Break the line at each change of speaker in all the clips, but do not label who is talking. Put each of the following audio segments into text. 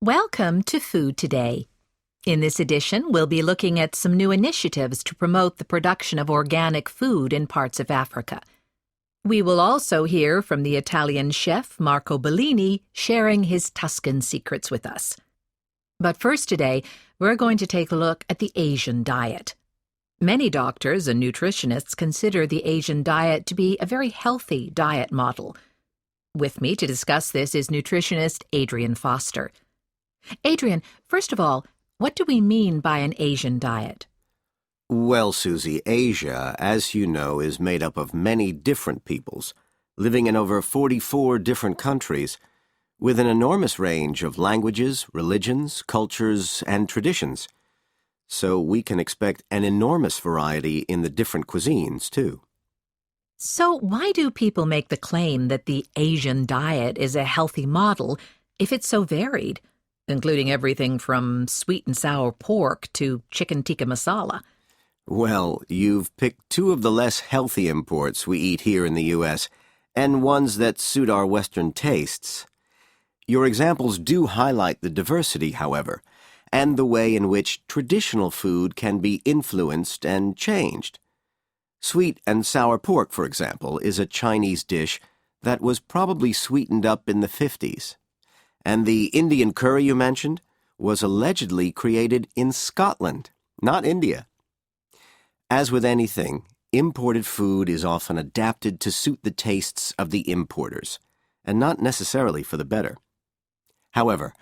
Welcome to Food Today. In this edition, we'll be looking at some new initiatives to promote the production of organic food in parts of Africa. We will also hear from the Italian chef Marco Bellini sharing his Tuscan secrets with us. But first today, we're going to take a look at the Asian diet. Many doctors and nutritionists consider the Asian diet to be a very healthy diet model. With me to discuss this is nutritionist Adrian Foster. Adrian, first of all, what do we mean by an Asian diet?
Well, Susie, Asia, as you know, is made up of many different peoples, living in over 44 different countries, with an enormous range of languages, religions, cultures, and traditions. So we can expect an enormous variety in the different cuisines, too.
So why do people make the claim that the Asian diet is a healthy model if it's so varied, including everything from sweet and sour pork to chicken tikka masala?
Well, you've picked two of the less healthy imports we eat here in the U.S., and ones that suit our Western tastes. Your examples do highlight the diversity, however, and the way in which traditional food can be influenced and changed. Sweet and sour pork, for example, is a Chinese dish that was probably sweetened up in the 50s. And the Indian curry you mentioned was allegedly created in Scotland, not India. As with anything, imported food is often adapted to suit the tastes of the importers, and not necessarily for the better. However,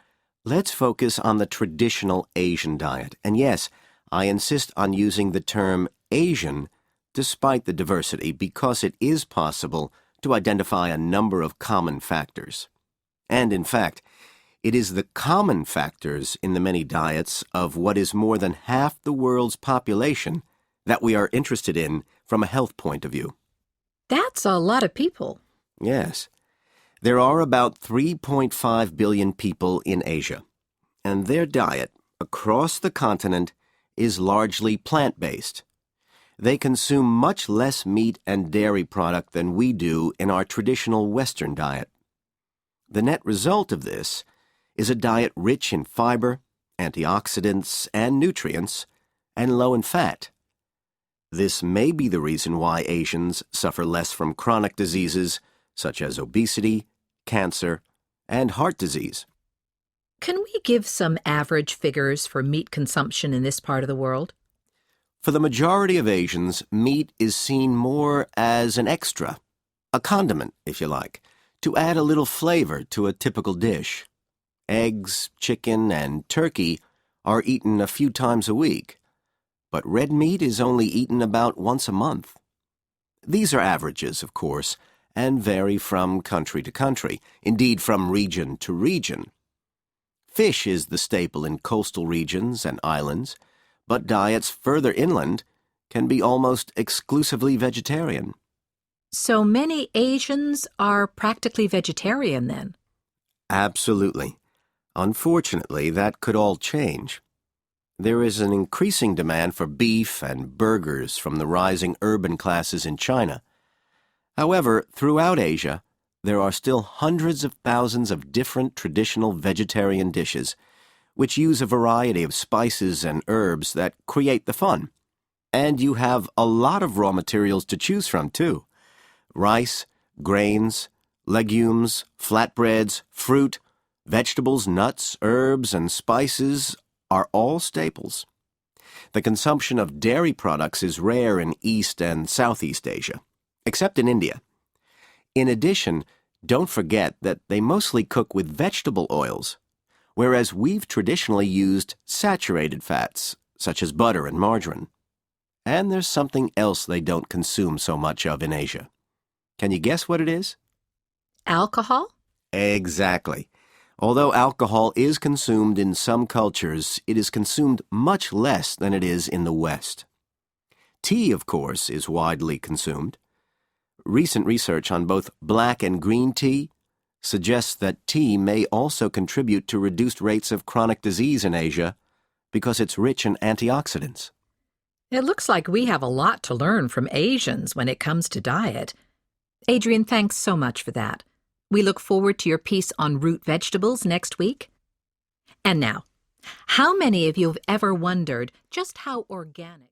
let's focus on the traditional Asian diet. And yes, I insist on using the term Asian despite the diversity, because it is possible to identify a number of common factors. And in fact, it is the common factors in the many diets of what is more than half the world's population that we are interested in from a health point of view.
That's a lot of people.
Yes. There are about 3.5 billion people in Asia, and their diet across the continent is largely plant-based. They consume much less meat and dairy product than we do in our traditional Western diet. The net result of this is a diet rich in fiber, antioxidants, and nutrients, and low in fat. This may be the reason why Asians suffer less from chronic diseases such as obesity, cancer, and heart disease.
Can we give some average figures for meat consumption in this part of the world?
For the majority of Asians, meat is seen more as an extra, a condiment, if you like, to add a little flavor to a typical dish. Eggs, chicken, and turkey are eaten a few times a week, but red meat is only eaten about once a month. These are averages, of course, and vary from country to country, indeed from region to region. Fish is the staple in coastal regions and islands, but diets further inland can be almost exclusively vegetarian.
So many Asians are practically vegetarian then?
Absolutely. Unfortunately, that could all change. There is an increasing demand for beef and burgers from the rising urban classes in China. However, throughout Asia, there are still hundreds of thousands of different traditional vegetarian dishes, which use a variety of spices and herbs that create the fun. And you have a lot of raw materials to choose from, too. Rice, grains, legumes, flatbreads, fruit, vegetables, nuts, herbs, and spices are all staples. The consumption of dairy products is rare in East and Southeast Asia, except in India. In addition, don't forget that they mostly cook with vegetable oils, whereas we've traditionally used saturated fats, such as butter and margarine. And there's something else they don't consume so much of in Asia. Can you guess what it is?
Alcohol?
Exactly. Although alcohol is consumed in some cultures, it is consumed much less than it is in the West. Tea, of course, is widely consumed. Recent research on both black and green tea suggests that tea may also contribute to reduced rates of chronic disease in Asia because it's rich in antioxidants.
It looks like we have a lot to learn from Asians when it comes to diet. Adrian, thanks so much for that. We look forward to your piece on root vegetables next week. And now, how many of you have ever wondered just how organic